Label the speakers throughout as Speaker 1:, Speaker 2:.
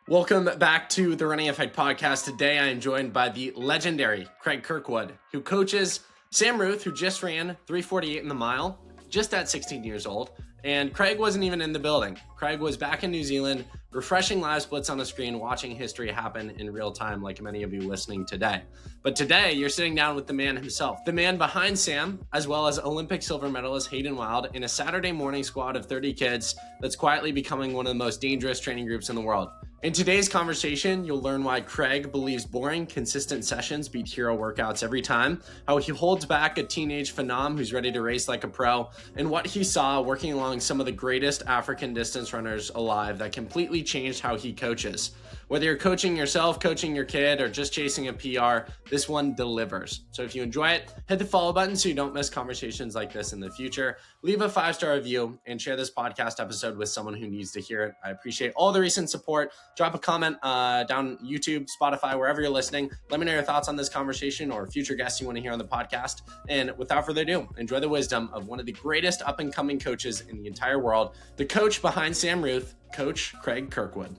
Speaker 1: Welcome back to the Running Effect podcast. Today I am joined by the legendary Craig Kirkwood, who coaches Sam Ruthe, who just ran 3:48 in the mile, just at 16 years old. And Craig wasn't even in the building. Craig was back in New Zealand, refreshing live splits on the screen, watching history happen in real time, like many of you listening today. But today, you're sitting down with the man himself, the man behind Sam, as well as Olympic silver medalist Hayden Wilde, in a Saturday morning squad of 30 kids that's quietly becoming one of the most dangerous training groups in the world. In today's conversation, you'll learn why Craig believes boring, consistent sessions beat hero workouts every time, how he holds back a teenage phenom who's ready to race like a pro, and what he saw working along some of the greatest African distance runners alive that completely changed how he coaches. Whether you're coaching yourself, coaching your kid, or just chasing a PR, this one delivers. So if you enjoy it, hit the follow button so you don't miss conversations like this in the future. Leave a 5-star review and share this podcast episode with someone who needs to hear it. I appreciate all the recent support. Drop a comment down YouTube, Spotify, wherever you're listening. Let me know your thoughts on this conversation or future guests you want to hear on the podcast. And without further ado, enjoy the wisdom of one of the greatest up-and-coming coaches in the entire world, the coach behind Sam Ruthe, Coach Craig Kirkwood.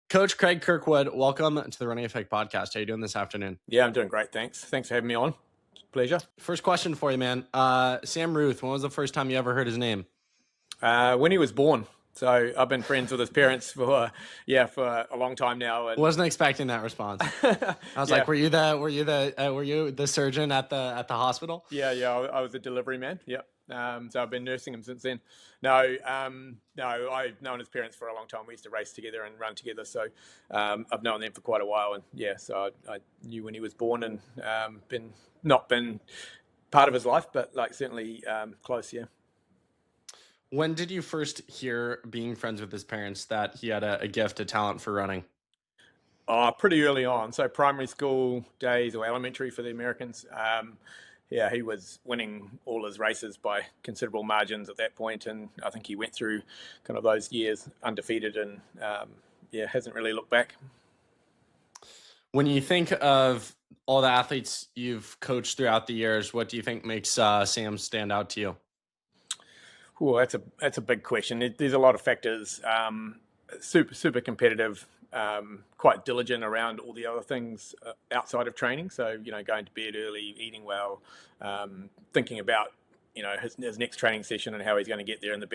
Speaker 1: Coach Craig Kirkwood, welcome to the Running Effect podcast. How are you doing this afternoon?
Speaker 2: Yeah, I'm doing great. Thanks. Thanks for having me on. Pleasure.
Speaker 1: First question for you, man. Sam Ruthe, when was the first time you ever heard his name?
Speaker 2: When he was born. So I've been friends with his parents for a long time now. And
Speaker 1: wasn't expecting that response. I was like, were you the surgeon at the hospital?
Speaker 2: Yeah. I was a delivery man. Yeah. So I've been nursing him since then. No, I've known his parents for a long time. We used to race together and run together. So I've known them for quite a while. And so I knew when he was born and not been part of his life, but like certainly close. Yeah.
Speaker 1: When did you first hear, being friends with his parents, that he had a gift, a talent for running?
Speaker 2: Pretty early on. So primary school days, or elementary for the Americans. He was winning all his races by considerable margins at that point, and I think he went through kind of those years undefeated, and hasn't really looked back.
Speaker 1: When you think of all the athletes you've coached throughout the years, what do you think makes Sam stand out to you?
Speaker 2: Well, that's a big question. There's a lot of factors. Super competitive. Quite diligent around all the other things outside of training. So, going to bed early, eating well, thinking about, his next training session and how he's going to get there in the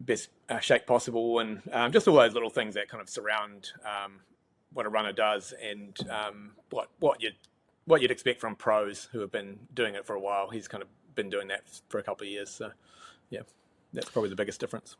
Speaker 2: best shape possible. And just all those little things that kind of surround what a runner does and what you'd expect from pros who have been doing it for a while. He's kind of been doing that for a couple of years. So, yeah, that's probably the biggest difference.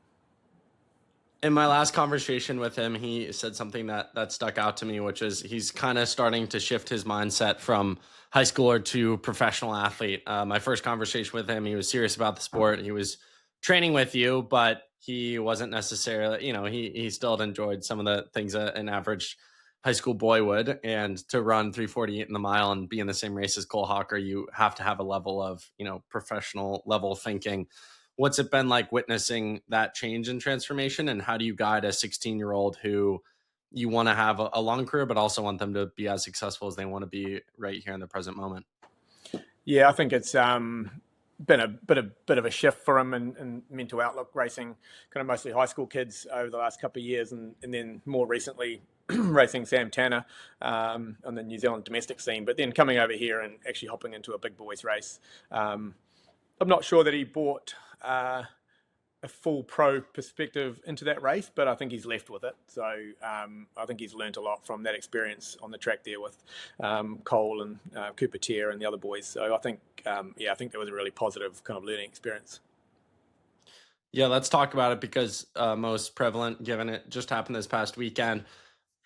Speaker 1: In my last conversation with him, he said something that stuck out to me, which is he's kind of starting to shift his mindset from high schooler to professional athlete. My first conversation with him, he was serious about the sport. He was training with you, but he wasn't necessarily, he still enjoyed some of the things that an average high school boy would. And to run 3:48 in the mile and be in the same race as Cole Hawker, you have to have a level of, professional level thinking. What's it been like witnessing that change and transformation? And how do you guide a 16-year-old who you want to have a long career, but also want them to be as successful as they want to be right here in the present moment?
Speaker 2: Yeah, I think it's been a bit of a shift for him in mental outlook, racing kind of mostly high school kids over the last couple of years, and then more recently racing Sam Tanner on the New Zealand domestic scene, but then coming over here and actually hopping into a big boys race. I'm not sure that he brought a full pro perspective into that race, but I think he's left with it. So I think he's learned a lot from that experience on the track there with Cole and Cooper Tier and the other boys. So I think that was a really positive kind of learning experience.
Speaker 1: Yeah, let's talk about it because most prevalent, given it just happened this past weekend.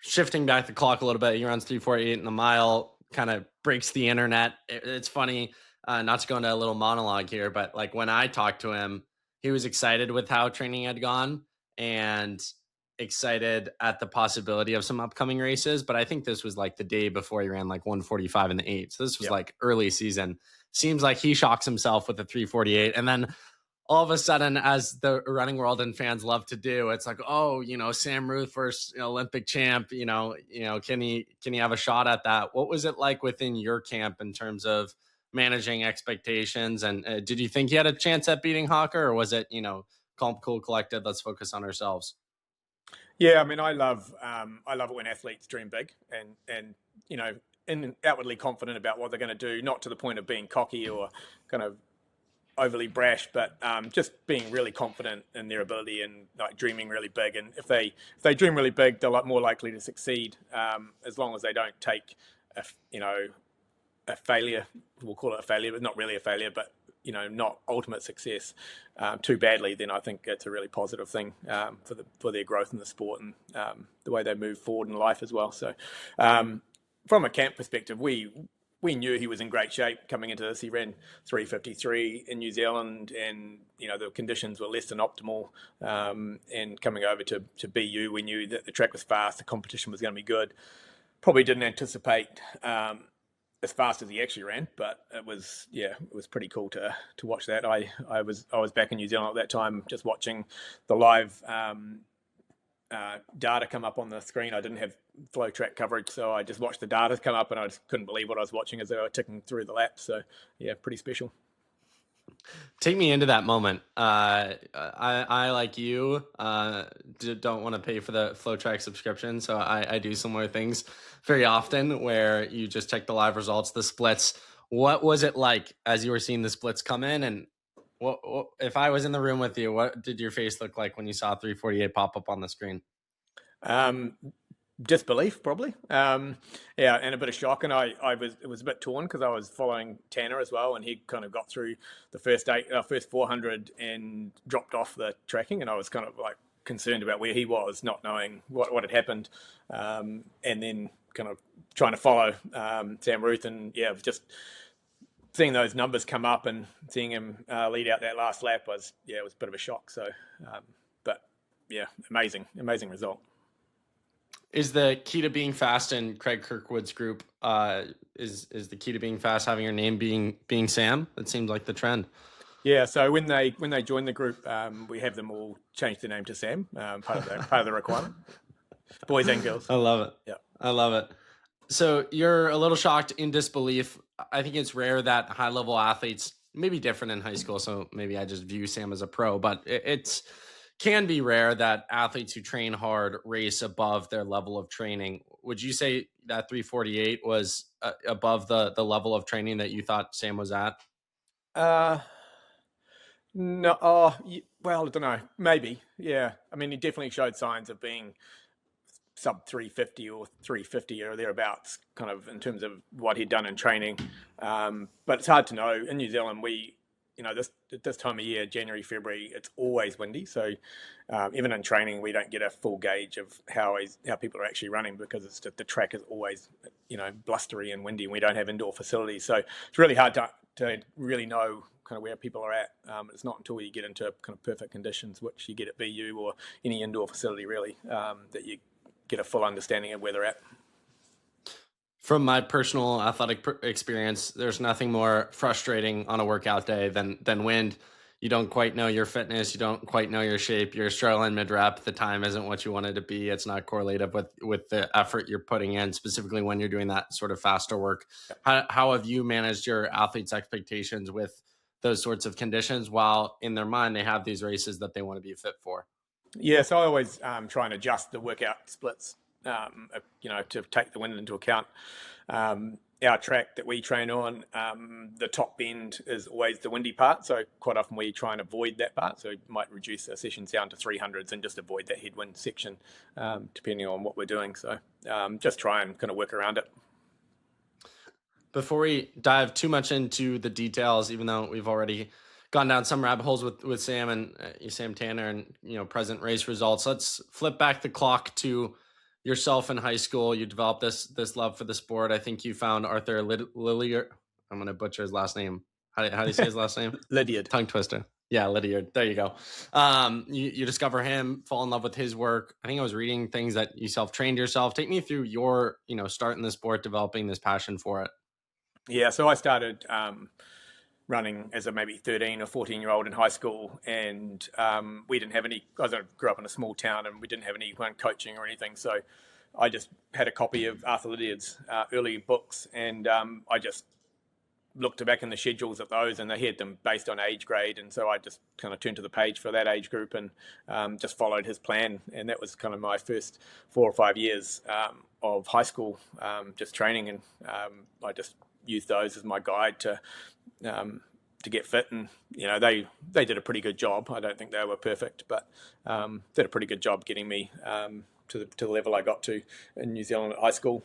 Speaker 1: Shifting back the clock a little bit, he runs 3:48 in the mile, kind of breaks the internet. It's funny. Not to go into a little monologue here, but like when I talked to him, he was excited with how training had gone and excited at the possibility of some upcoming races. But I think this was like the day before he ran like 1:45 in the 8. So this was like early season. Seems like he shocks himself with the 3:48. And then all of a sudden, as the running world and fans love to do, it's like, oh, Sam Ruthe versus Olympic champ, can he have a shot at that? What was it like within your camp in terms of managing expectations? And did you think you had a chance at beating Hawker, or was it, calm, cool, collected, let's focus on ourselves?
Speaker 2: Yeah, I mean, I love it when athletes dream big and and outwardly confident about what they're going to do, not to the point of being cocky or kind of overly brash, but just being really confident in their ability and like dreaming really big. And if they dream really big, they're a lot more likely to succeed, as long as they don't take a failure. We'll call it a failure, but not really a failure, but not ultimate success too badly. Then I think it's a really positive thing for their growth in the sport and the way they move forward in life as well. So from a camp perspective, we knew he was in great shape coming into this. He ran 3:53 in New Zealand, and the conditions were less than optimal. And coming over to BU, we knew that the track was fast, the competition was going to be good. Probably didn't anticipate as fast as he actually ran, but it was pretty cool to watch that. I was back in New Zealand at that time, just watching the live data come up on the screen. I didn't have flow track coverage, so I just watched the data come up, and I just couldn't believe what I was watching as they were ticking through the laps. So yeah, pretty special.
Speaker 1: Take me into that moment. I like you, don't want to pay for the flow track subscription, so I do similar things very often where you just check the live results, the splits. What was it like as you were seeing the splits come in, and what if I was in the room with you, what did your face look like when you saw 3:48 pop up on the screen?
Speaker 2: Disbelief, probably. And a bit of shock. And it was a bit torn because I was following Tanner as well, and he kind of got through the first 400 and dropped off the tracking, and I was kind of like concerned about where he was, not knowing what had happened, and then kind of trying to follow Sam Ruthe, and it was just seeing those numbers come up and seeing him lead out that last lap was a bit of a shock. So, but yeah, amazing result.
Speaker 1: Is the key to being fast in Craig Kirkwood's group? Is the key to being fast having your name being Sam? It seems like the trend.
Speaker 2: Yeah. So when they join the group, we have them all change their name to Sam. Part of the requirement. Boys and girls.
Speaker 1: I love it.
Speaker 2: Yeah,
Speaker 1: I love it. So you're a little shocked, in disbelief. I think it's rare that high level athletes, maybe different in high school, so maybe I just view Sam as a pro, but it's can be rare that athletes who train hard race above their level of training. Would you say that 3:48 was above the level of training that you thought Sam was at?
Speaker 2: No. Oh, well, I don't know. Maybe. Yeah. I mean, he definitely showed signs of being sub 350 or 350 or thereabouts, kind of in terms of what he'd done in training. But it's hard to know. In New Zealand, this time of year, January, February, it's always windy. So even in training, we don't get a full gauge of how people are actually running, because it's just, the track is always blustery and windy, and we don't have indoor facilities. So it's really hard to really know kind of where people are at. It's not until you get into kind of perfect conditions, which you get at BU or any indoor facility really, that you get a full understanding of where they're at.
Speaker 1: From my personal athletic experience, there's nothing more frustrating on a workout day than wind. You don't quite know your fitness. You don't quite know your shape. You're struggling mid-rep. The time isn't what you wanted to be. It's not correlative with the effort you're putting in, specifically when you're doing that sort of faster work. How have you managed your athletes' expectations with those sorts of conditions, while in their mind they have these races that they want to be fit for?
Speaker 2: Yeah, so I always try and adjust the workout splits, to take the wind into account. Our track that we train on, the top bend is always the windy part. So quite often we try and avoid that part. So we might reduce our sessions down to 300s and just avoid that headwind section, depending on what we're doing. So just try and kind of work around it.
Speaker 1: Before we dive too much into the details, even though we've already gone down some rabbit holes with Sam and Sam Tanner and present race results, let's flip back the clock to yourself in high school. You developed this love for the sport. I think you found Arthur Lydiard. I'm going to butcher his last name. How do you say his last name?
Speaker 2: Lydiard.
Speaker 1: Tongue twister. Yeah, Lydiard. There you go. You discover him, fall in love with his work. I think I was reading things that you self-trained yourself. Take me through your start in the sport, developing this passion for it.
Speaker 2: Yeah, so I started running as a maybe 13 or 14-year-old in high school, and we didn't have any. I grew up in a small town, and we didn't have anyone coaching or anything. So I just had a copy of Arthur Lydiard's early books, and I just looked back in the schedules at those, and they had them based on age grade, and so I just kind of turned to the page for that age group and just followed his plan, and that was kind of my first 4 or 5 years of high school, just training, and I just used those as my guide to get fit, and they did a pretty good job. I don't think they were perfect, but did a pretty good job getting me to the level I got to in New Zealand at high school.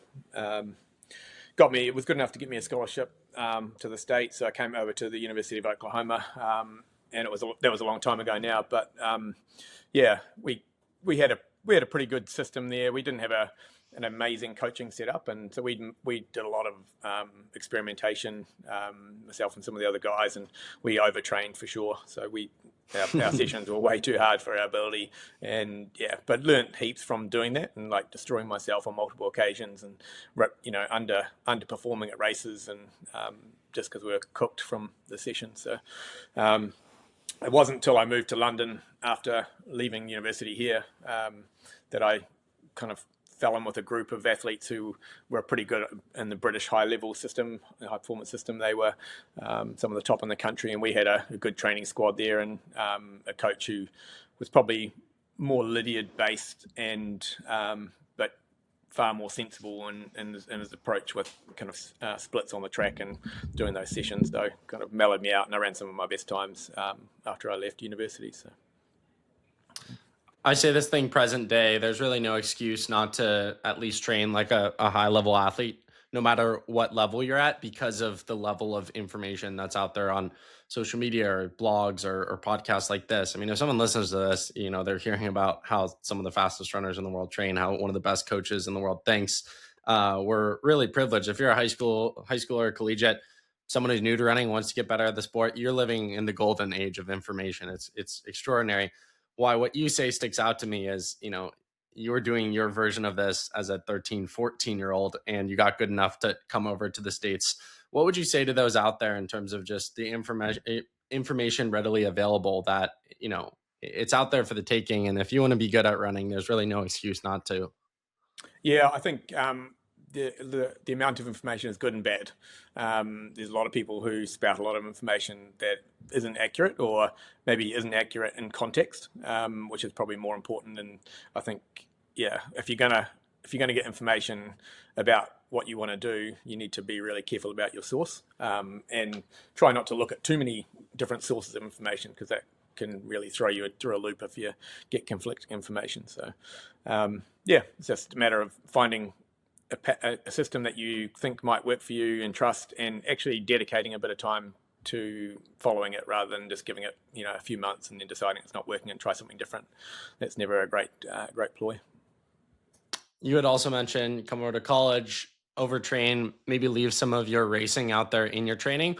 Speaker 2: It was good enough to get me a scholarship to the States. So I came over to the University of Oklahoma, and that was a long time ago now. But we had a pretty good system there. We didn't have an amazing coaching setup, and so we did a lot of experimentation, myself and some of the other guys, and we overtrained for sure. So our sessions were way too hard for our ability, and but learnt heaps from doing that, and like destroying myself on multiple occasions, and underperforming at races, and just because we were cooked from the session. So it wasn't until I moved to London after leaving university here that I kind of fell in with a group of athletes who were pretty good in the British high performance system. They were some of the top in the country, and we had a good training squad there, and a coach who was probably more Lydiard based, and but far more sensible in his approach with kind of splits on the track and doing those sessions, though kind of mellowed me out, and I ran some of my best times after I left university. So
Speaker 1: I say this thing present day, there's really no excuse not to at least train like a high level athlete, no matter what level you're at, because of the level of information that's out there on social media or blogs or podcasts like this. I mean, if someone listens to this, they're hearing about how some of the fastest runners in the world train, how one of the best coaches in the world thinks. We're really privileged. If you're a high schooler or collegiate, someone who's new to running, wants to get better at the sport, you're living in the golden age of information. It's extraordinary. Why what you say sticks out to me is, you were doing your version of this as a 13, 14-year-old, and you got good enough to come over to the States. What would you say to those out there in terms of just the information readily available that, it's out there for the taking, and if you want to be good at running, there's really no excuse not to?
Speaker 2: Yeah, I think the amount of information is good and bad. There's a lot of people who spout a lot of information that isn't accurate, or maybe isn't accurate in context, which is probably more important. And I think, if you're gonna get information about what you want to do, you need to be really careful about your source, and try not to look at too many different sources of information, because that can really throw you through a loop if you get conflicting information. So, it's just a matter of finding a system that you think might work for you and trust, and actually dedicating a bit of time to following it, rather than just giving it a few months and then deciding it's not working and try something different. That's never a great ploy.
Speaker 1: You had also mentioned come over to college, overtrain, maybe leave some of your racing out there in your training.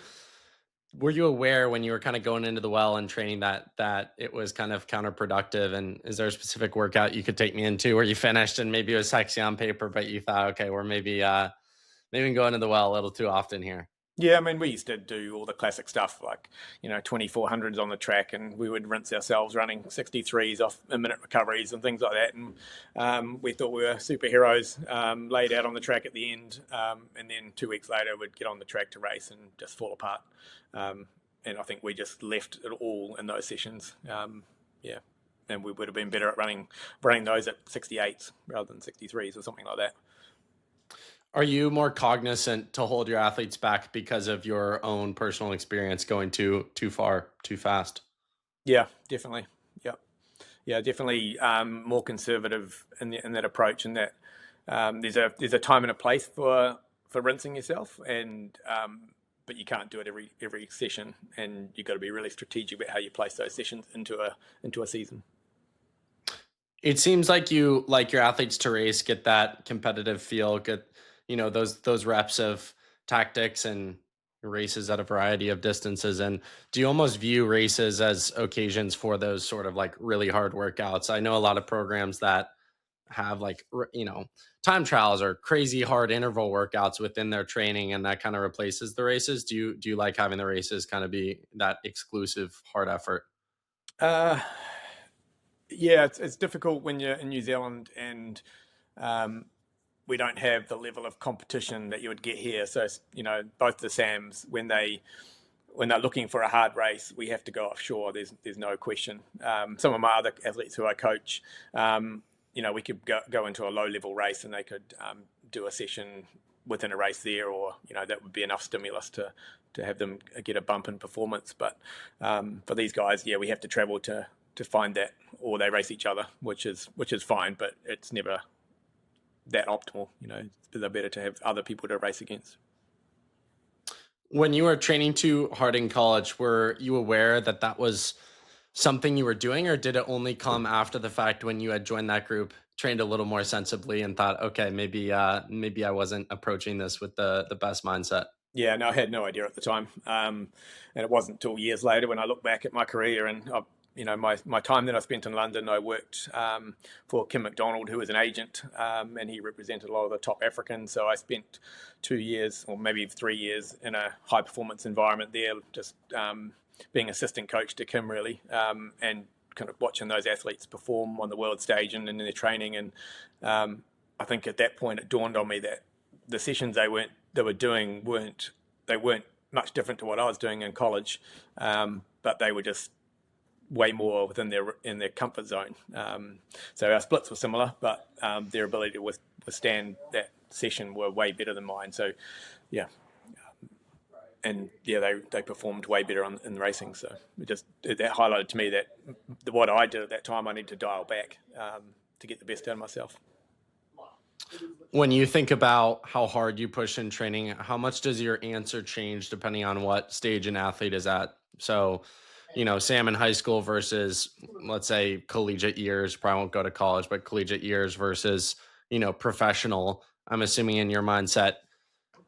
Speaker 1: Were you aware when you were kind of going into the well and training that it was kind of counterproductive? And is there a specific workout you could take me into where you finished and maybe it was sexy on paper, but you thought, okay, we're maybe going to the well a little too often here?
Speaker 2: Yeah, I mean, we used to do all the classic stuff like, 2400s on the track, and we would rinse ourselves running 63s off minute recoveries and things like that. And we thought we were superheroes, laid out on the track at the end. And then 2 weeks later, we'd get on the track to race and just fall apart. And I think we just left it all in those sessions. And we would have been better at running those at 68s rather than 63s or something like that.
Speaker 1: Are you more cognizant to hold your athletes back because of your own personal experience going too far, too fast?
Speaker 2: Yeah, definitely. Yeah, definitely more conservative in that approach, and that there's a time and a place for rinsing yourself, and but you can't do it every session, and you've got to be really strategic about how you place those sessions into a season.
Speaker 1: It seems like you like your athletes to race, get that competitive feel, get those reps of tactics and races at a variety of distances. And do you almost view races as occasions for those sort of like really hard workouts? I know a lot of programs that have like, time trials or crazy hard interval workouts within their training, and that kind of replaces the races. Do you like having the races kind of be that exclusive hard effort?
Speaker 2: Yeah, it's difficult when you're in New Zealand, and we don't have the level of competition that you would get here. So, both the Sams, when they're looking for a hard race, we have to go offshore. There's no question. Some of my other athletes who I coach, we could go into a low level race and they could do a session within a race there, or that would be enough stimulus to have them get a bump in performance. But for these guys, we have to travel to find that, or they race each other, which is fine, but it's never that optimal. They're better to have other people to race against.
Speaker 1: When you were training too hard in college, were you aware that was something you were doing, or did it only come after the fact when you had joined that group, trained a little more sensibly, and thought, okay, maybe I wasn't approaching this with the best mindset?
Speaker 2: Yeah, no, I had no idea at the time, and it wasn't until years later when I look back at my career and my time that I spent in London. I worked for Kim McDonald, who was an agent, and he represented a lot of the top Africans. So I spent 2 years, or maybe 3 years, in a high performance environment there, just being assistant coach to Kim, really, and kind of watching those athletes perform on the world stage and in their training. And I think at that point it dawned on me that the sessions they were doing weren't much different to what I was doing in college, but they were just way more within their comfort zone. So our splits were similar, but their ability to withstand that session were way better than mine. So they performed way better in the racing. So that highlighted to me that what I did at that time, I need to dial back to get the best out of myself.
Speaker 1: When you think about how hard you push in training, how much does your answer change depending on what stage an athlete is at? So, Sam in high school versus, let's say, collegiate years, probably won't go to college, but collegiate years versus, professional. I'm assuming in your mindset,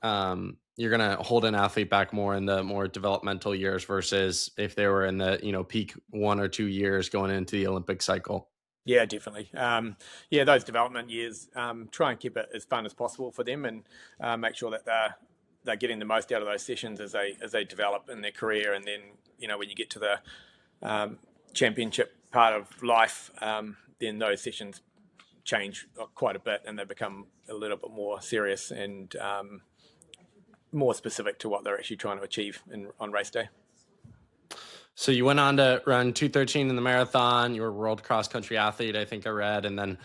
Speaker 1: you're going to hold an athlete back more in the more developmental years versus if they were in the, peak 1 or 2 years going into the Olympic cycle.
Speaker 2: Yeah, definitely. Those development years, try and keep it as fun as possible for them, and make sure that they're getting the most out of those sessions as they develop in their career. And then, when you get to the championship part of life, then those sessions change quite a bit, and they become a little bit more serious and more specific to what they're actually trying to achieve on race day.
Speaker 1: So you went on to run 2:13 in the marathon. You were a world cross country athlete, I think I read. And then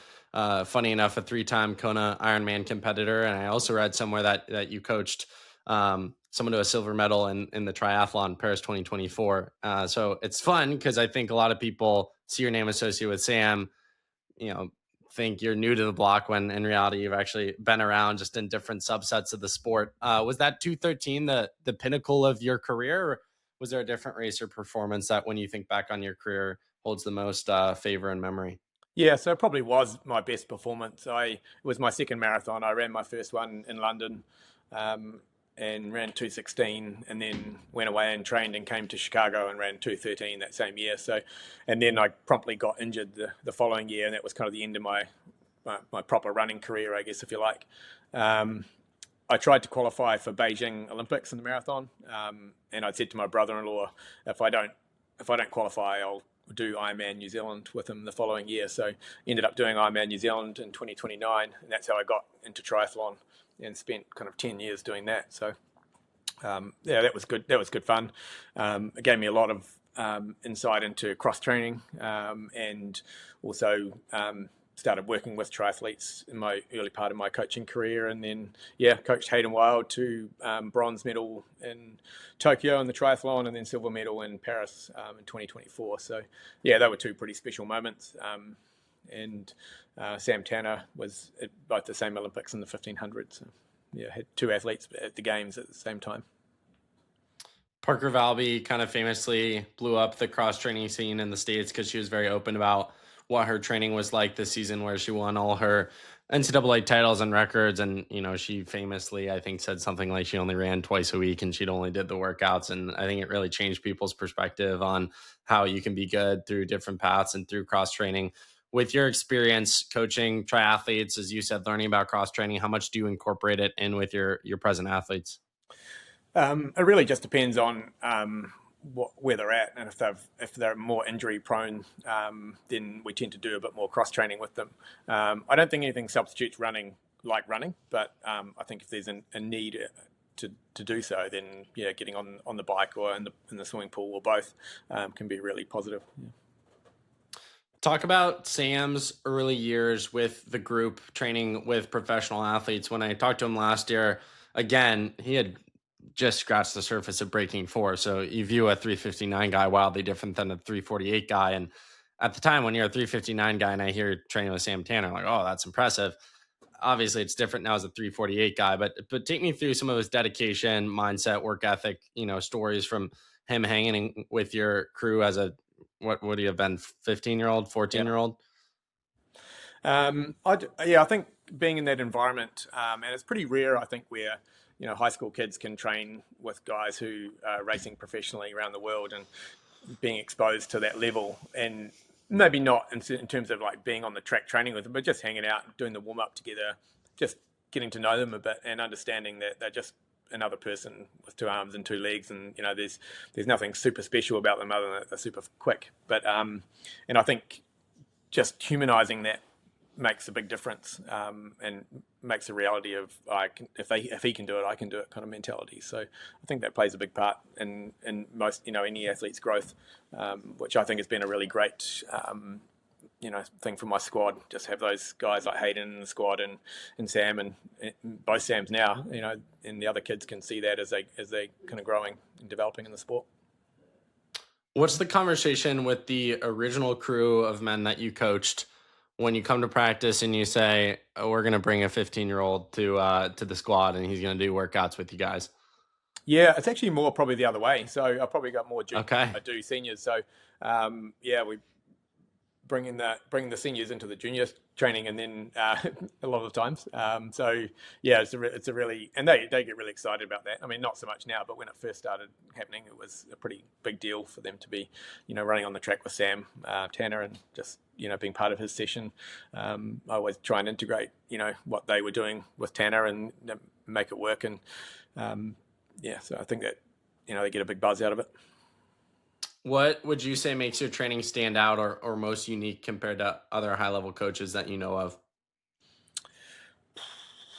Speaker 1: funny enough, a 3-time Kona Ironman competitor. And I also read somewhere that you coached someone to a silver medal in the triathlon Paris 2024. So it's fun because I think a lot of people see your name associated with Sam, think you're new to the block when in reality you've actually been around just in different subsets of the sport. Was that 2:13 the pinnacle of your career? Or was there a different race or performance that when you think back on your career holds the most favor and memory?
Speaker 2: Yeah, so it probably was my best performance. It was my second marathon. I ran my first one in London and ran 2:16, and then went away and trained and came to Chicago and ran 2:13 that same year. So, and then I promptly got injured the following year, and that was kind of the end of my proper running career, I guess, if you like. I tried to qualify for Beijing Olympics in the marathon, and I said to my brother-in-law, if I don't qualify, I'll do Ironman New Zealand with him the following year. So ended up doing Ironman New Zealand in 2029, and that's how I got into triathlon and spent kind of 10 years doing that. So that was good. That was good fun. It gave me a lot of insight into cross training, and also started working with triathletes in my early part of my coaching career. And then, coached Hayden Wilde to bronze medal in Tokyo in the triathlon, and then silver medal in Paris in 2024. So, they were two pretty special moments. And Sam Tanner was at both the same Olympics and the 1500. So, had two athletes at the games at the same time.
Speaker 1: Parker Valby kind of famously blew up the cross-training scene in the States because she was very open about what her training was like this season, where she won all her NCAA titles and records. And, she famously, I think, said something like she only ran twice a week and she'd only did the workouts. And I think it really changed people's perspective on how you can be good through different paths and through cross-training. With your experience coaching triathletes, as you said, learning about cross-training, how much do you incorporate it in with your present athletes?
Speaker 2: It really just depends on where they're at, and if they're more injury prone, then we tend to do a bit more cross training with them. I don't think anything substitutes running like running, but I think if there's a need to do so, then getting on the bike or in the swimming pool or both can be really positive. Yeah.
Speaker 1: Talk about Sam's early years with the group training with professional athletes. When I talked to him last year, again, he had just scratched the surface of breaking 4. So you view a 359 guy wildly different than a 348 guy. And at the time, when you're a 359 guy and I hear you're training with Sam Tanner, I'm like, oh, that's impressive. Obviously, it's different now as a 348 guy, but take me through some of his dedication, mindset, work ethic, stories from him hanging with your crew as a, what would he have been, 15-year-old, 14-year-old?
Speaker 2: I think being in that environment, and it's pretty rare, I think, where high school kids can train with guys who are racing professionally around the world, and being exposed to that level, and maybe not in terms of like being on the track training with them, but just hanging out, doing the warm up together, just getting to know them a bit, and understanding that they're just another person with 2 arms and 2 legs, and there's nothing super special about them other than that they're super quick. But and I think just humanizing that makes a big difference, and makes a reality of if he can do it, I can do it kind of mentality. So I think that plays a big part in most any athlete's growth, which I think has been a really great thing for my squad. Just have those guys like Hayden in the squad and Sam and both Sams now, and the other kids can see that as they kind of growing and developing in the sport.
Speaker 1: What's the conversation with the original crew of men that you coached when you come to practice and you say, oh, we're going to bring a 15-year-old to the squad and he's going to do workouts with you guys?
Speaker 2: Yeah, it's actually more probably the other way. So I probably got more juniors than I do seniors. So we bring the seniors into the juniors training, and then a lot of times. It's a really, and they get really excited about that. I mean, not so much now, but when it first started happening, it was a pretty big deal for them to be, running on the track with Sam Tanner, and just being part of his session. I always try and integrate what they were doing with Tanner and make it work, and so I think that they get a big buzz out of it.
Speaker 1: What would you say makes your training stand out or most unique compared to other high-level coaches that you know of?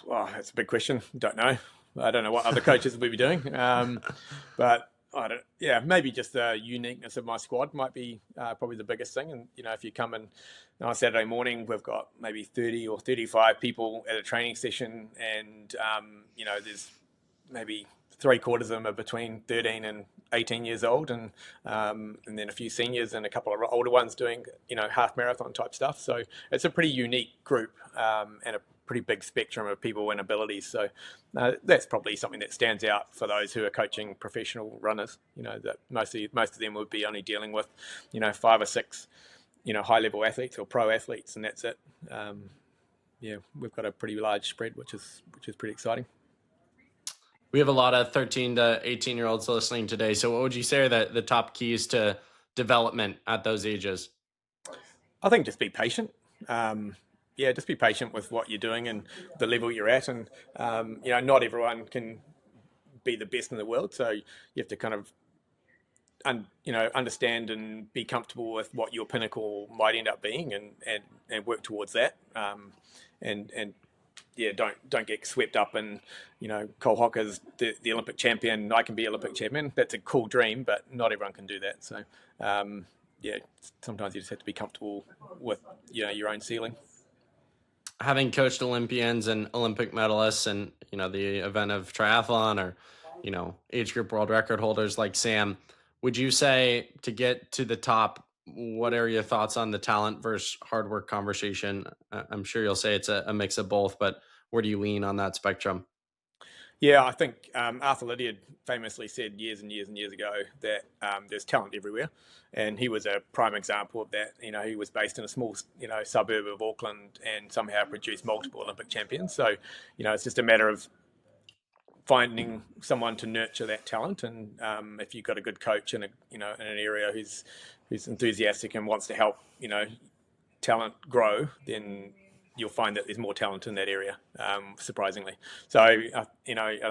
Speaker 2: Well, that's a big question. Don't know. I don't know what other coaches will be doing. But maybe just the uniqueness of my squad might be probably the biggest thing. And, if you come in on a Saturday morning, we've got maybe 30 or 35 people at a training session, and, there's maybe 3/4 of them are between 13 and 18 years old, and then a few seniors and a couple of older ones doing half marathon type stuff. So it's a pretty unique group, and a pretty big spectrum of people and abilities. So that's probably something that stands out for those who are coaching professional runners. That most of them would be only dealing with 5 or 6 high level athletes or pro athletes, and that's it. We've got a pretty large spread, which is pretty exciting.
Speaker 1: We have a lot of 13 to 18-year-olds listening today. So what would you say are the top keys to development at those ages?
Speaker 2: I think just be patient. Just be patient with what you're doing and the level you're at. And, not everyone can be the best in the world. So you have to kind of, understand and be comfortable with what your pinnacle might end up being, and work towards that. Don't get swept up in, Cole Hocker's the Olympic champion. I can be Olympic champion. That's a cool dream, but not everyone can do that. So, sometimes you just have to be comfortable with, your own ceiling.
Speaker 1: Having coached Olympians and Olympic medalists, and the event of triathlon, or age group world record holders like Sam, would you say to get to the top, what are your thoughts on the talent versus hard work conversation? I'm sure you'll say it's a mix of both, but where do you lean on that spectrum?
Speaker 2: Yeah, I think Arthur Lydiard famously said years and years and years ago that there's talent everywhere, and he was a prime example of that. He was based in a small, suburb of Auckland, and somehow produced multiple Olympic champions. So, it's just a matter of finding someone to nurture that talent, and if you've got a good coach in in an area who's enthusiastic and wants to help talent grow, then you'll find that there's more talent in that area, surprisingly. So I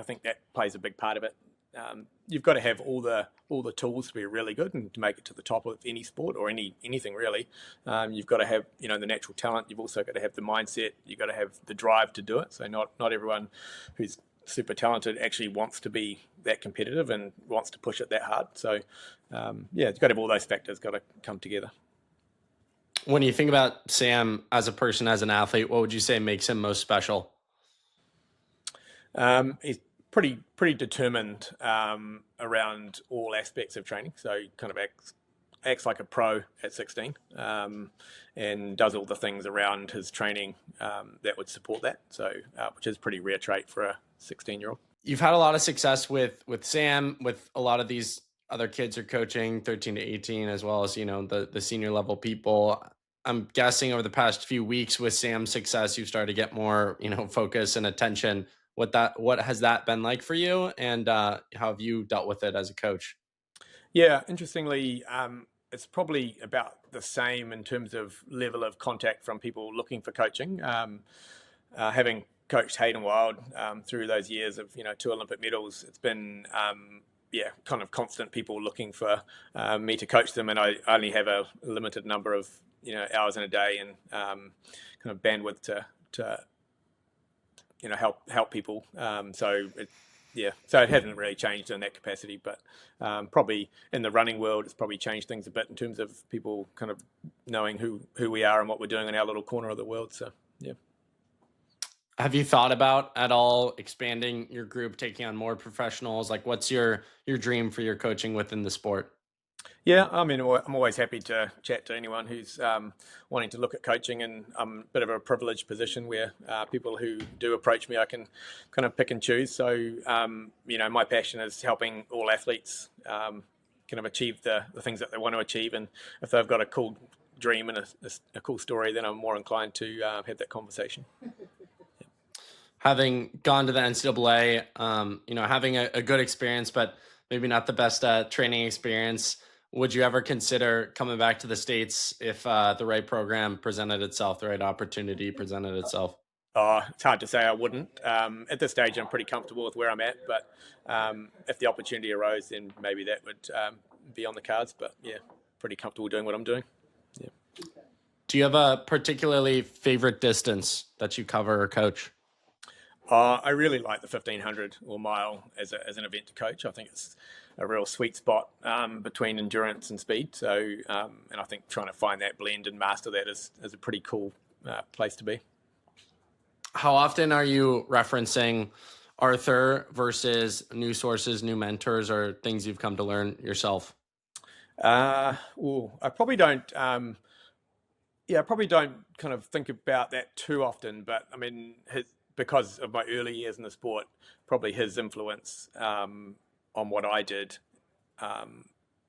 Speaker 2: think that plays a big part of it. You've got to have all the all the tools to be really good and to make it to the top of any sport or anything really. You've got to have, you know, the natural talent. You've also got to have the mindset. You've got to have the drive to do it. So not everyone who's super talented actually wants to be that competitive and wants to push it that hard. So it's got to have all those factors got to come together.
Speaker 1: When you think about Sam as a person, as an athlete, what would you say makes him most special?
Speaker 2: He's pretty determined around all aspects of training. So he kind of acts like a pro at 16 and does all the things around his training that would support that. So which is a pretty rare trait for a 16-year-old.
Speaker 1: You've had a lot of success with Sam, with a lot of these other kids are coaching 13 to 18, as well as, you know, the senior level people. I'm guessing over the past few weeks with Sam's success, you've started to get more, you know, focus and attention. What has that been like for you, and how have you dealt with it as a coach?
Speaker 2: Yeah, interestingly, it's probably about the same in terms of level of contact from people looking for coaching. Having coached Hayden Wilde through those years of, you know, 2 Olympic medals, it's been kind of constant people looking for me to coach them, and I only have a limited number of, you know, hours in a day and kind of bandwidth to you know, help people. So it hasn't really changed in that capacity, but probably in the running world, it's probably changed things a bit in terms of people kind of knowing who we are and what we're doing in our little corner of the world. So yeah.
Speaker 1: Have you thought about at all expanding your group, taking on more professionals? Like, what's your dream for your coaching within the sport?
Speaker 2: Yeah, I mean, I'm always happy to chat to anyone who's wanting to look at coaching, and I'm a bit of a privileged position where people who do approach me, I can kind of pick and choose. So, you know, my passion is helping all athletes kind of achieve the things that they want to achieve. And if they've got a cool dream and a cool story, then I'm more inclined to have that conversation.
Speaker 1: Having gone to the NCAA, you know, having a good experience, but maybe not the best training experience, would you ever consider coming back to the States if the right program presented itself, the right opportunity presented itself?
Speaker 2: It's hard to say I wouldn't. At this stage, I'm pretty comfortable with where I'm at, but if the opportunity arose, then maybe that would be on the cards. But yeah, pretty comfortable doing what I'm doing. Yeah.
Speaker 1: Do you have a particularly favorite distance that you cover or coach?
Speaker 2: I really like the 1500 or mile as an event to coach. I think it's a real sweet spot between endurance and speed. So, and I think trying to find that blend and master that is a pretty cool place to be.
Speaker 1: How often are you referencing Arthur versus new sources, new mentors, or things you've come to learn yourself?
Speaker 2: I probably don't. I probably don't kind of think about that too often. But I mean, because of my early years in the sport, probably his influence on what I did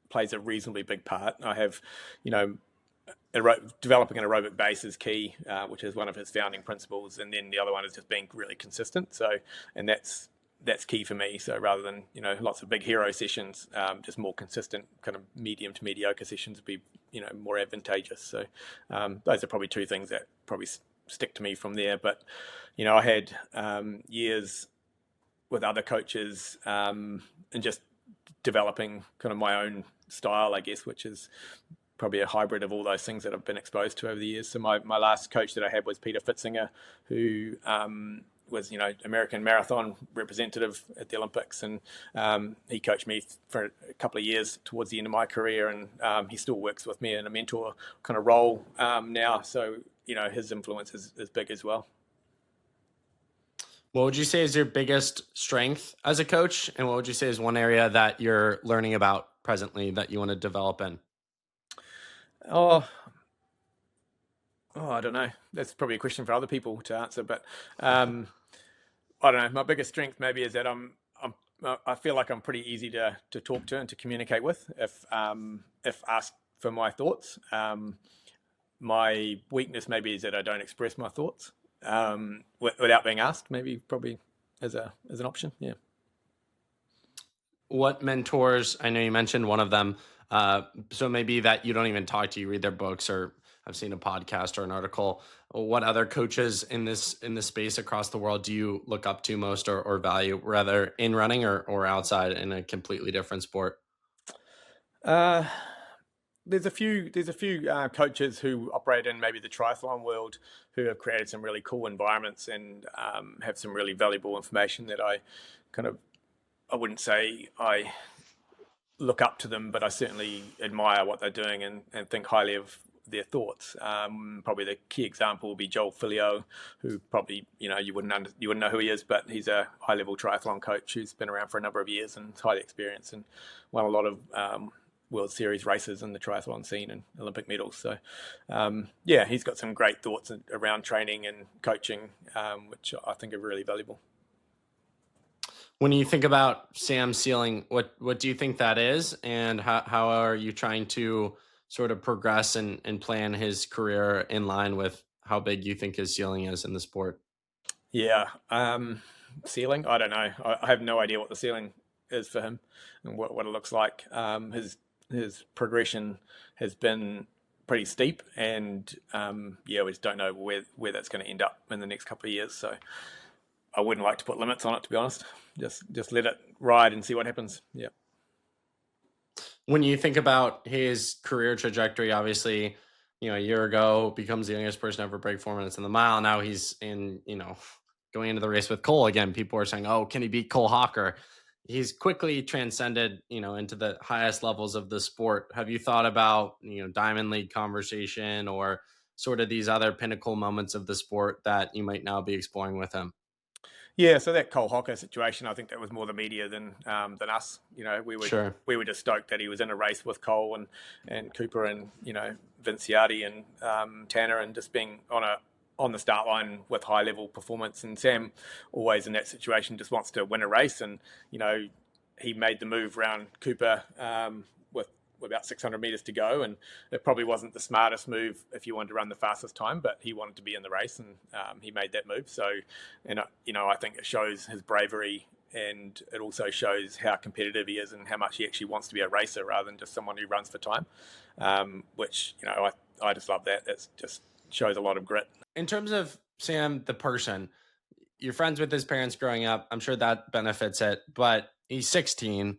Speaker 2: plays a reasonably big part. I have, you know, developing an aerobic base is key, which is one of his founding principles, and then the other one is just being really consistent. So, and that's key for me. So rather than, you know, lots of big hero sessions, just more consistent kind of medium to mediocre sessions would be, you know, more advantageous. So those are probably two things that probably stick to me from there. But, you know, I had years with other coaches and just developing kind of my own style, I guess, which is probably a hybrid of all those things that I've been exposed to over the years. So my last coach that I had was Peter Fitzinger, who was, you know, American marathon representative at the Olympics, and he coached me for a couple of years towards the end of my career, and he still works with me in a mentor kind of role now. So, you know, his influence is big as well.
Speaker 1: What would you say is your biggest strength as a coach, and what would you say is one area that you're learning about presently that you want to develop in?
Speaker 2: I don't know. That's probably a question for other people to answer, but I don't know. My biggest strength maybe is that I feel like I'm pretty easy to talk to and to communicate with if asked for my thoughts. My weakness maybe is that I don't express my thoughts without being asked. Maybe probably as an option. Yeah.
Speaker 1: What mentors? I know you mentioned one of them. So maybe that you don't even talk to, you read their books, or I've seen a podcast or an article. What other coaches in this space across the world do you look up to most or value, rather in running or outside in a completely different sport?
Speaker 2: Uh, there's a few coaches who operate in maybe the triathlon world who have created some really cool environments and have some really valuable information that I wouldn't say I look up to them, but I certainly admire what they're doing and think highly of their thoughts. Probably the key example will be Joel Filio, who probably you wouldn't know who he is, but he's a high level triathlon coach who's been around for a number of years and is highly experienced and won a lot of World Series races in the triathlon scene and Olympic medals. So he's got some great thoughts around training and coaching, which I think are really valuable.
Speaker 1: When you think about Sam's ceiling, what do you think that is, and how are you trying to sort of progress and plan his career in line with how big you think his ceiling is in the sport?
Speaker 2: Yeah, ceiling? I don't know. I have no idea what the ceiling is for him and what it looks like. His progression has been pretty steep, and we just don't know where that's going to end up in the next couple of years. So I wouldn't like to put limits on it, to be honest. Just let it ride and see what happens. Yeah.
Speaker 1: When you think about his career trajectory, obviously, a year ago becomes the youngest person to ever break 4 minutes in the mile. Now he's going into the race with Cole again. People are saying, "Oh, can he beat Cole Hawker?" He's quickly transcended, into the highest levels of the sport. Have you thought about, Diamond League conversation or sort of these other pinnacle moments of the sport that you might now be exploring with him?
Speaker 2: Yeah, so that Cole Hawker situation, I think that was more the media than us.
Speaker 1: Sure.
Speaker 2: We were just stoked that he was in a race with Cole and Cooper and Vinciardi and Tanner, and just being on the start line with high level performance. And Sam, always in that situation, just wants to win a race, and he made the move around Cooper with about 600 meters to go, and it probably wasn't the smartest move if you wanted to run the fastest time, but he wanted to be in the race, and he made that move. So, and I think it shows his bravery, and it also shows how competitive he is and how much he actually wants to be a racer rather than just someone who runs for time, which I just love that. It just shows a lot of grit.
Speaker 1: In terms of Sam the person, you're friends with his parents growing up, I'm sure that benefits it, but he's 16,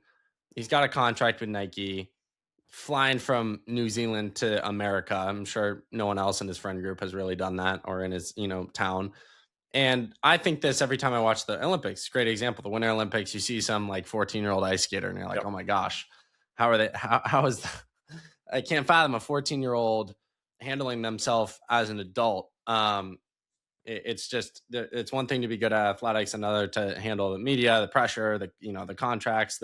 Speaker 1: he's got a contract with Nike, flying from New Zealand to America. I'm sure no one else in his friend group has really done that, or in his, town. And I think this every time I watch the Olympics. Great example, the Winter Olympics, you see some like 14-year-old ice skater and you're like, yep. Oh my gosh, how are they? How is that? I can't fathom a 14-year-old handling themselves as an adult. It's one thing to be good at athletics, another to handle the media, the pressure, the contracts,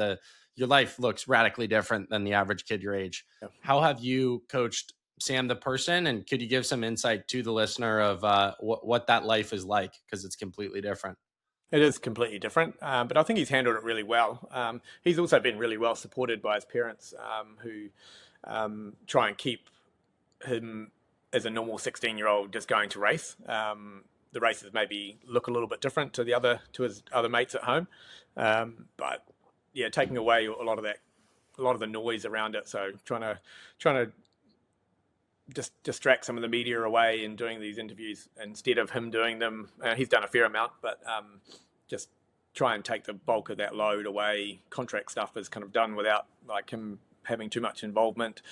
Speaker 1: your life looks radically different than the average kid your age. Yeah. How have you coached Sam the person, and could you give some insight to the listener of what that life is like? Because it's completely different.
Speaker 2: It is completely different, but I think he's handled it really well. He's also been really well supported by his parents, who try and keep him as a normal 16-year-old just going to race. The races maybe look a little bit different to his other mates at home, but yeah, taking away a lot of the noise around it. So trying to just distract some of the media away and doing these interviews instead of him doing them. He's done a fair amount, but just try and take the bulk of that load away. Contract stuff is kind of done without like him having too much involvement.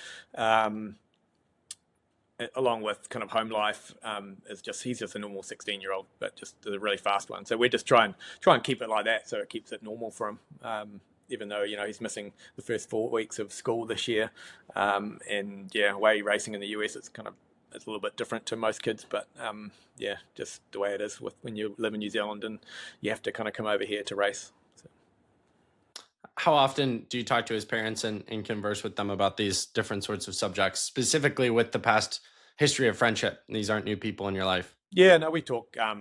Speaker 2: Along with kind of home life, he's just a normal 16-year-old, but just a really fast one. So we're just try and keep it like that, so it keeps it normal for him. Even though he's missing the first 4 weeks of school this year, and away racing in the US, it's a little bit different to most kids, but just the way it is when you live in New Zealand and you have to kind of come over here to race. So.
Speaker 1: How often do you talk to his parents and converse with them about these different sorts of subjects, specifically with the past history of friendship? These aren't new people in your life.
Speaker 2: Yeah, no, we talk a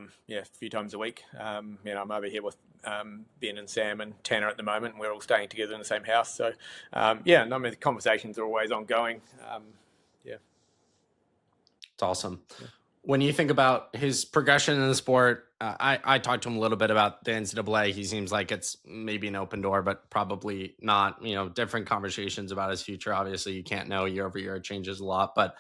Speaker 2: few times a week. I'm over here with Ben and Sam and Tanner at the moment, and we're all staying together in the same house. So, the conversations are always ongoing.
Speaker 1: It's awesome. Yeah. When you think about his progression in the sport, I talked to him a little bit about the NCAA. He seems like it's maybe an open door, but probably not. Different conversations about his future. Obviously, you can't know. Year over year, it changes a lot. But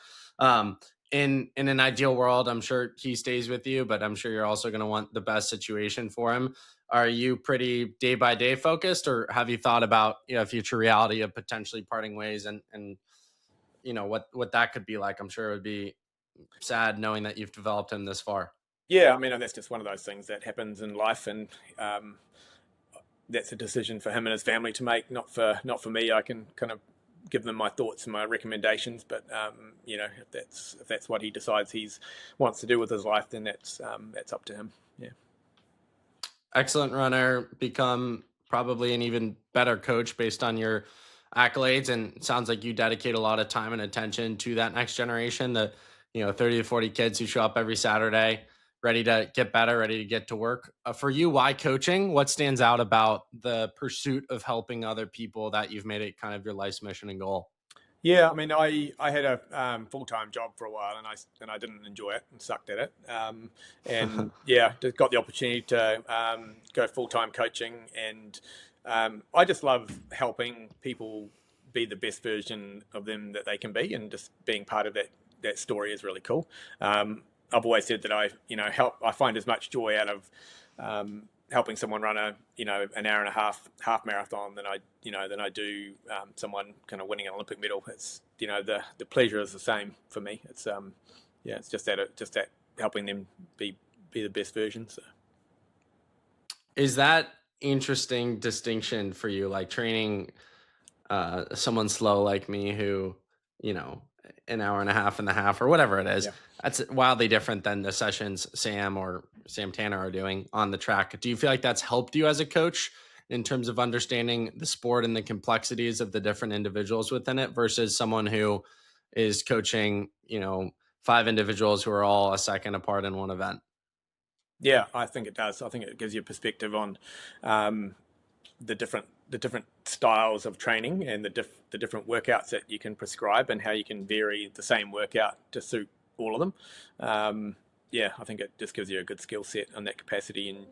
Speaker 1: in an ideal world, I'm sure he stays with you, but I'm sure you're also going to want the best situation for him. are you pretty day by day focused, or have you thought about, future reality of potentially parting ways and what that could be like? I'm sure it would be sad knowing that you've developed him this far.
Speaker 2: Yeah, I mean, that's just one of those things that happens in life, and that's a decision for him and his family to make, not for me. I can kind of give them my thoughts and my recommendations, but if that's what he decides he wants to do with his life, then that's up to him. Yeah.
Speaker 1: Excellent runner, become probably an even better coach based on your accolades, and it sounds like you dedicate a lot of time and attention to that next generation, the 30 to 40 kids who show up every Saturday ready to get better, ready to get to work. For you, why coaching? What stands out about the pursuit of helping other people that you've made it kind of your life's mission and goal?
Speaker 2: Yeah, I mean, I had a full-time job for a while, and I didn't enjoy it and sucked at it. And yeah, just got the opportunity to go full-time coaching, and I just love helping people be the best version of them that they can be, and just being part of that story is really cool. I've always said that I find as much joy out of helping someone run an hour and a half marathon than I do someone kind of winning an Olympic medal. It's the pleasure is the same for me. It's it's just that helping them be the best version. So
Speaker 1: is that interesting distinction for you, like training someone slow like me who an hour and a half or whatever it is? Yeah. That's wildly different than the sessions Sam or Sam Tanner are doing on the track. Do you feel like that's helped you as a coach in terms of understanding the sport and the complexities of the different individuals within it versus someone who is coaching, 5 individuals who are all a second apart in one event?
Speaker 2: Yeah, I think it does. I think it gives you a perspective on the different styles of training and the different workouts that you can prescribe and how you can vary the same workout to suit all of them. I think it just gives you a good skill set on that capacity, and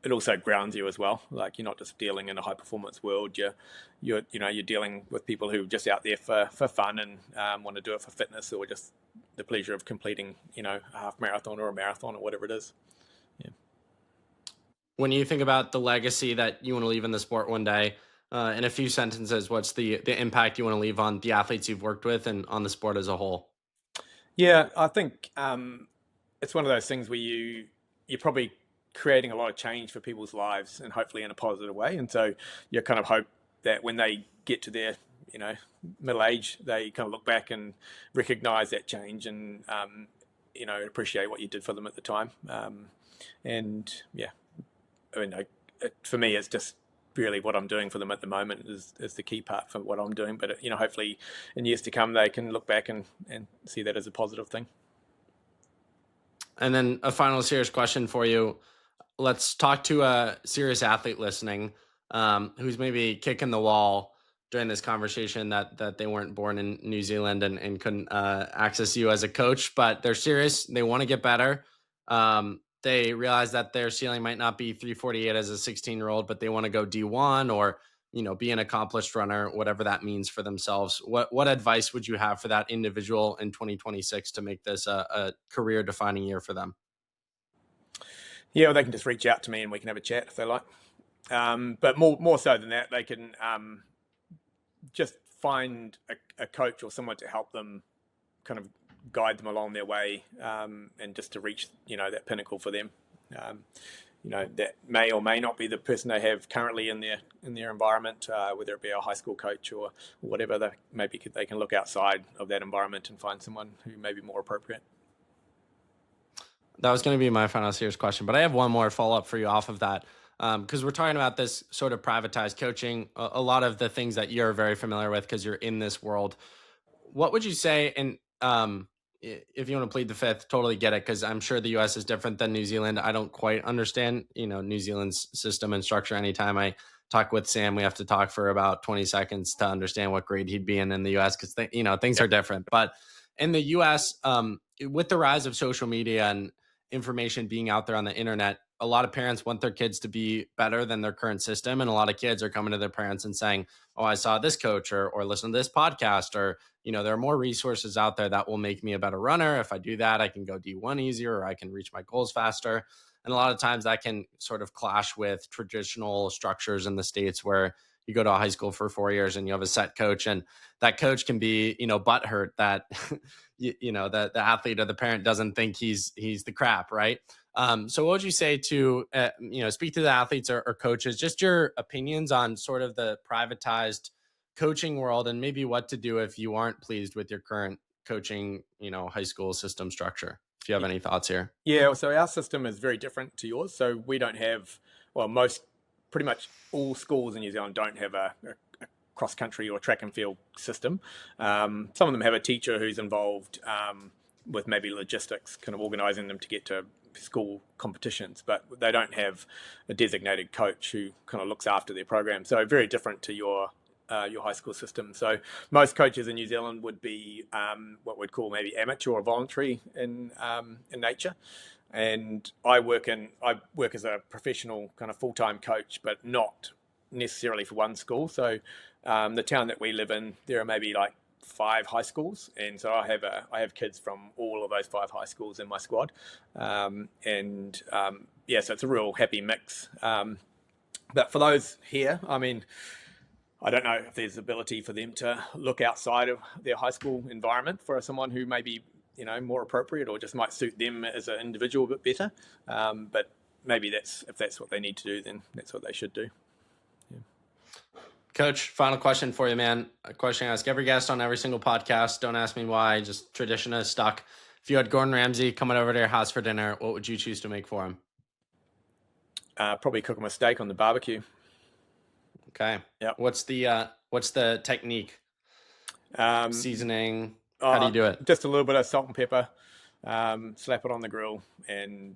Speaker 2: it also grounds you as well. Like, you're not just dealing in a high performance world. You're dealing with people who are just out there for fun and want to do it for fitness or just the pleasure of completing a half marathon or a marathon or whatever it is. Yeah.
Speaker 1: When you think about the legacy that you want to leave in the sport one day, in a few sentences, what's the impact you want to leave on the athletes you've worked with and on the sport as a whole?
Speaker 2: Yeah, I think it's one of those things where you're probably creating a lot of change for people's lives, and hopefully in a positive way. And so you kind of hope that when they get to their middle age, they kind of look back and recognize that change and appreciate what you did for them at the time. For me, it's just really what I'm doing for them at the moment is the key part for what I'm doing. But hopefully in years to come, they can look back and see that as a positive thing.
Speaker 1: And then a final serious question for you. Let's talk to a serious athlete listening who's maybe kicking the wall during this conversation that they weren't born in New Zealand and couldn't access you as a coach, but they're serious. They want to get better. They realize that their ceiling might not be 348 as a 16-year-old, but they want to go D1 or, be an accomplished runner, whatever that means for themselves. What advice would you have for that individual in 2026 to make this a career-defining year for them?
Speaker 2: Yeah, well, they can just reach out to me and we can have a chat if they like. But more so than that, they can just find a coach or someone to help them kind of guide them along their way, and just to reach that pinnacle for them. That may or may not be the person they have currently in their environment, whether it be a high school coach or whatever. Maybe they can look outside of that environment and find someone who may be more appropriate.
Speaker 1: That was going to be my final serious question, but I have one more follow-up for you off of that. Because we're talking about this sort of privatized coaching, a lot of the things that you're very familiar with because you're in this world. What would you say, and if you want to plead the fifth, totally get it, because I'm sure the U.S. is different than New Zealand. I don't quite understand, New Zealand's system and structure. Anytime I talk with Sam, we have to talk for about 20 seconds to understand what grade he'd be in the U.S. because, things are different. But in the U.S., with the rise of social media and information being out there on the internet, a lot of parents want their kids to be better than their current system. And a lot of kids are coming to their parents and saying, oh, I saw this coach or listen to this podcast, or, there are more resources out there that will make me a better runner. If I do that, I can go D1 easier, or I can reach my goals faster. And a lot of times that can sort of clash with traditional structures in the States where you go to a high school for 4 years and you have a set coach, and that coach can be, butthurt that, the athlete or the parent doesn't think he's the crap. Right. So what would you say to, speak to the athletes or coaches, just your opinions on sort of the privatized coaching world and maybe what to do if you aren't pleased with your current coaching, high school system structure? If you have any thoughts here.
Speaker 2: Yeah, so our system is very different to yours. So we don't have, pretty much all schools in New Zealand don't have a cross-country or track and field system. Some of them have a teacher who's involved with maybe logistics, kind of organising them to get to school competitions, but they don't have a designated coach who kind of looks after their program. So very different to your high school system. So most coaches in New Zealand would be what we'd call maybe amateur or voluntary in nature. And I work as a professional kind of full-time coach, but not necessarily for one school. So the town that we live in, there are maybe like 5 high schools, and so I have kids from all of those 5 high schools in my squad, so it's a real happy mix. But for those here, I mean, I don't know if there's ability for them to look outside of their high school environment for someone who may be, more appropriate or just might suit them as an individual a bit better. But maybe if that's what they need to do, then that's what they should do. Yeah.
Speaker 1: Coach, final question for you, man. A question I ask every guest on every single podcast. Don't ask me why, just tradition is stuck. If you had Gordon Ramsay coming over to your house for dinner, what would you choose to make for him?
Speaker 2: Probably cook him a steak on the barbecue.
Speaker 1: Okay.
Speaker 2: Yeah.
Speaker 1: What's the technique? Seasoning? How do you do it?
Speaker 2: Just a little bit of salt and pepper. Slap it on the grill, and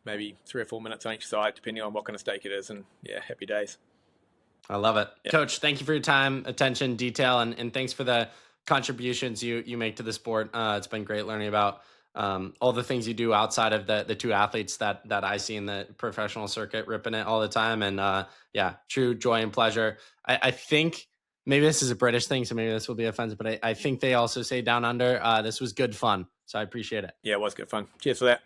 Speaker 2: maybe 3 or 4 minutes on each side, depending on what kind of steak it is. And happy days.
Speaker 1: I love it. Yeah. Coach, thank you for your time, attention, detail, and thanks for the contributions you make to the sport. It's been great learning about all the things you do outside of the 2 athletes that I see in the professional circuit ripping it all the time. And true joy and pleasure. I think maybe this is a British thing, so maybe this will be offensive, but I think they also say down under. This was good fun. So I appreciate it.
Speaker 2: Yeah, it was good fun. Cheers for that.